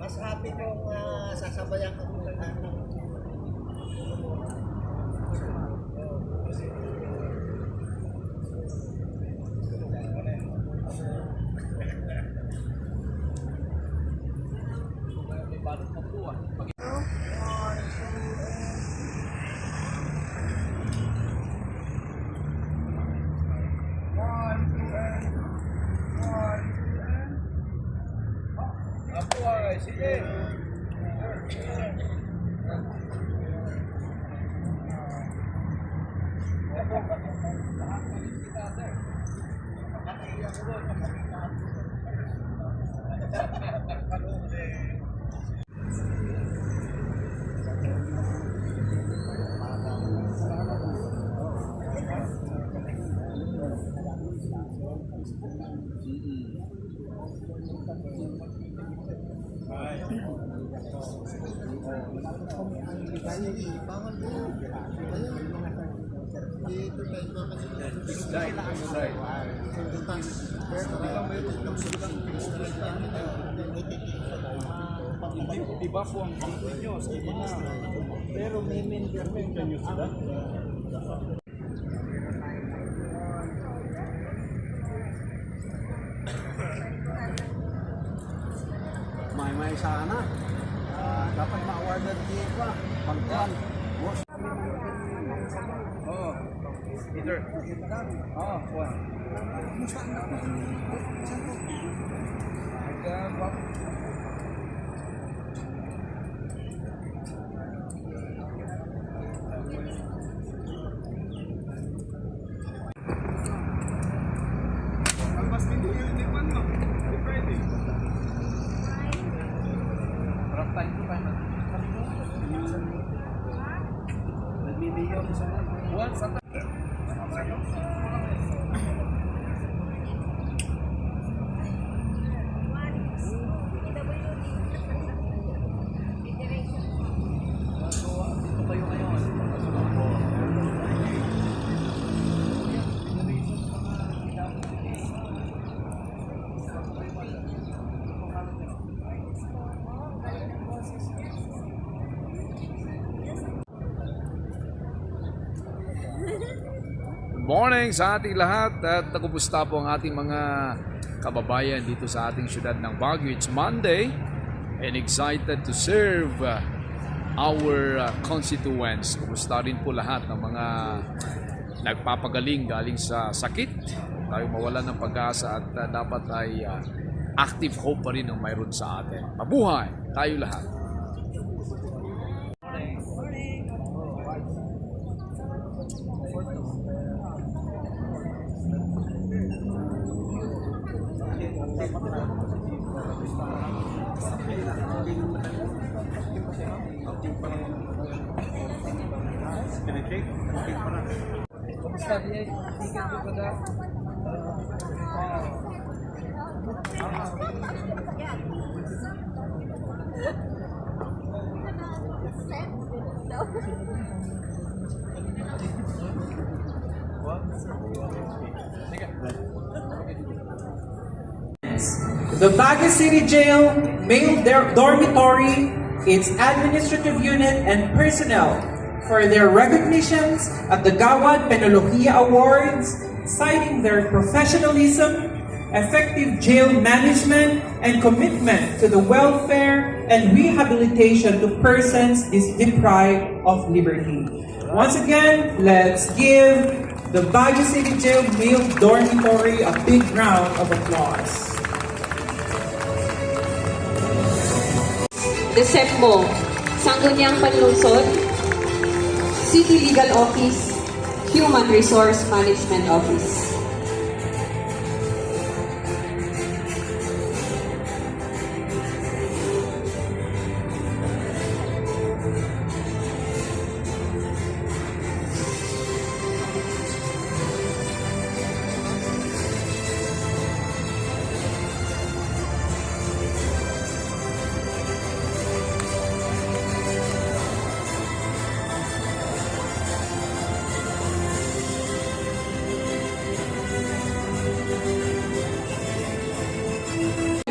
Mas happy kung sasabayan ka muna ng sige. Iba po ang pangit nyo, sige na. Pero may maintain nyo sila. May sana. Dapat ma-awardan din pa. Pagkuhan. Oo. Peter. Oo, kuhan. Saan na po? Saan po? Morning sa ating lahat at kumusta po ang ating mga kababayan dito sa ating syudad ng Baguio. It's Monday and excited to serve our constituents. Kumusta rin po lahat ng mga nagpapagaling galing sa sakit. Tayo mawalan ng pag-asa at dapat ay active hope pa rin ang mayroon sa atin. Mabuhay tayo lahat. Kumusta din? Tingnan ko ba? The Baguio City Jail Male Dormitory, its administrative unit and personnel for their recognitions at the Gawad Penologia Awards, citing their professionalism, effective jail management, and commitment to the welfare and rehabilitation to persons deprived of liberty. Once again, let's give the Baguio City Jail Male Dormitory a big round of applause. DESEPMO, Sangguniang Panlungsod, City Legal Office, Human Resource Management Office.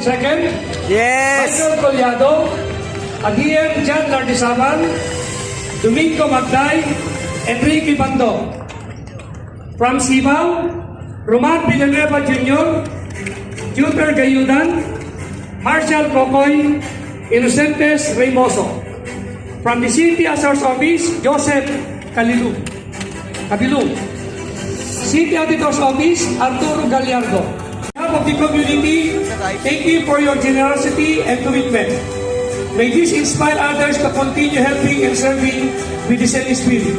Second, Yes! Michael Collado, Aguirre Jan Lardisaban, Domingo Magday, Enrique Bando. From Sibao, Roman Villanueva Jr., Tutor Gayudan, Marshall Cocoy, Inocentes Reymoso. From the City Assessor's Office, Joseph Kabilu. City Auditor's Office, Arturo Gallardo. On behalf of the community, thank you for your generosity and commitment. May this inspire others to continue helping and serving with the same spirit.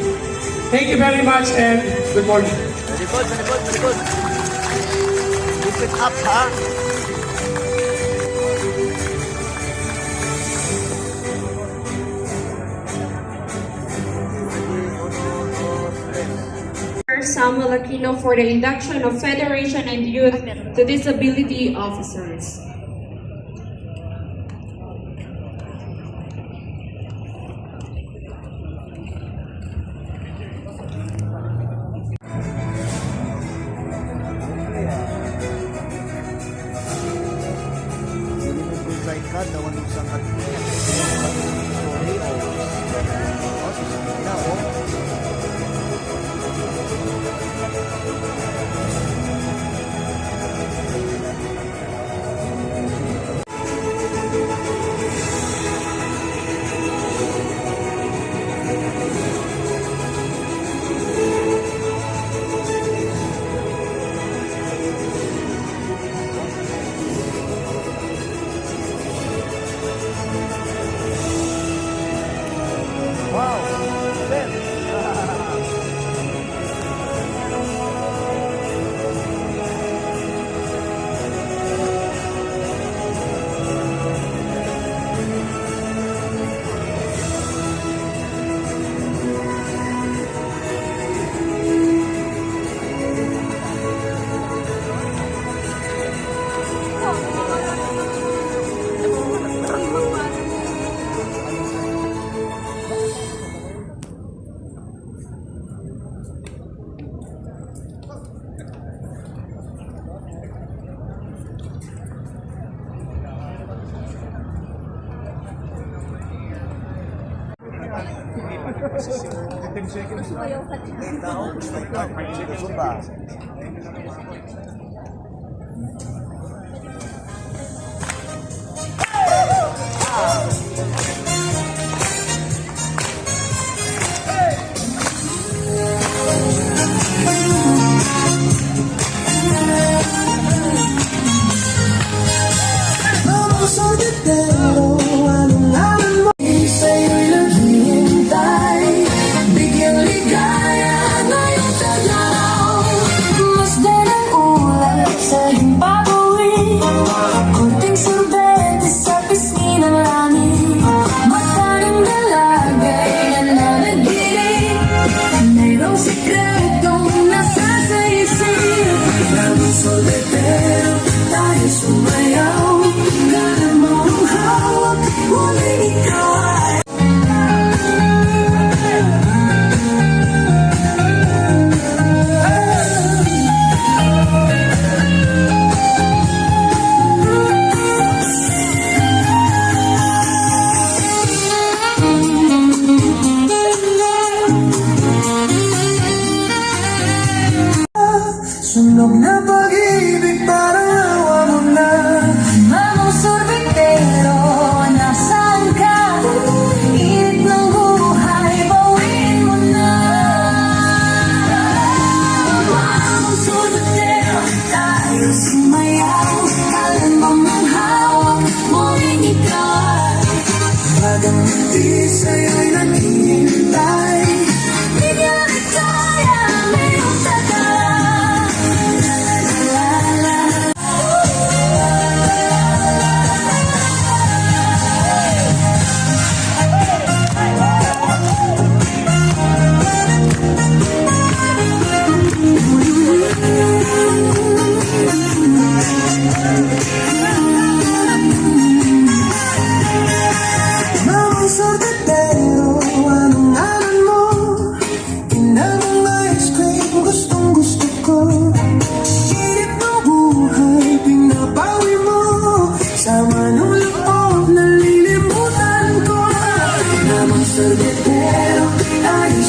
Thank you very much and good morning. Malikod. Keep it up, ha? Samuel Aquino for the induction of Federation and Youth to Disability Officers. Kunting sorbete sa pisngi ng langit.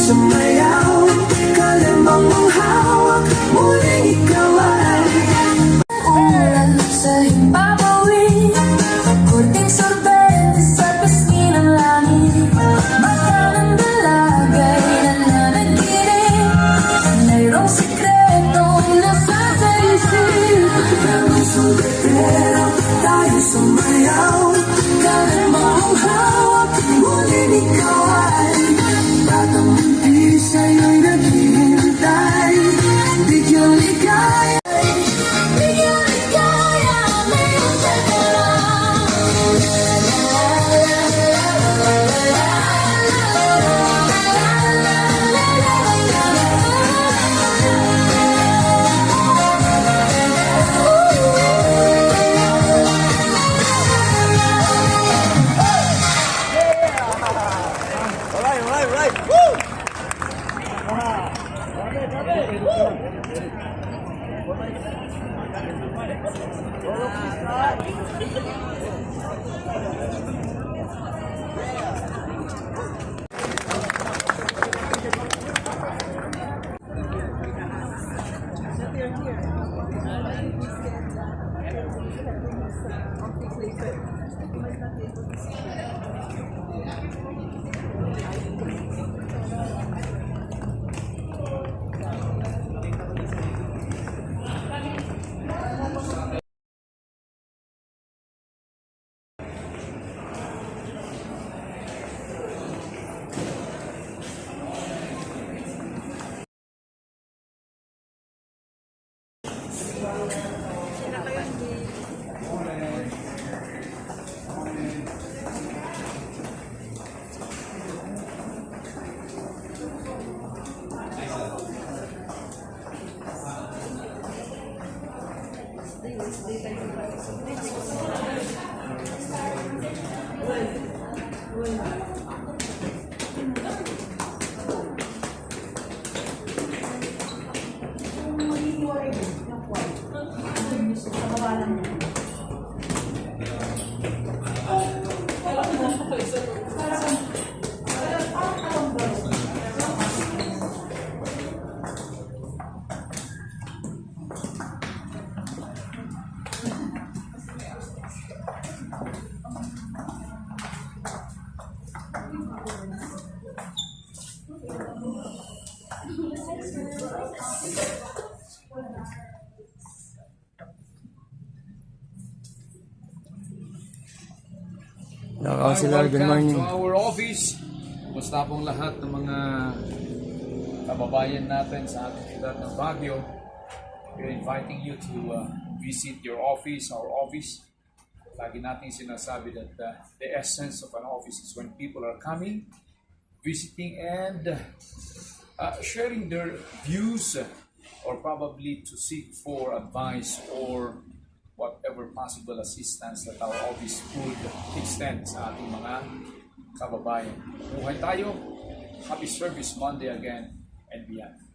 sumayaw, kalembang mong hawak, muling ikaw ay ulan sa himpapawid, kurting sorbete sa pisngi ng langit, mata ng dalagay na nanaginip, mayroong sikretong nasasalisip. Damang sorbetero, tayo sumayaw, kalembang mong hawak, muling ikaw ay batang munti sa'yo'y naghihintay. Bigyang ligaya, bigyang ligaya, ngayong teka lang. Councilor, good morning. To our office. Kumusta pong lahat ng mga kababayan natin sa ating syudad ng Baguio. We're inviting you to visit your office, our office. Lagi natin sinasabi that the essence of an office is when people are coming, visiting, and sharing their views or probably to seek for advice or whatever possible assistance that our office could extend sa ating mga kababayan. Buhay tayo. Happy Service Monday again and beyond.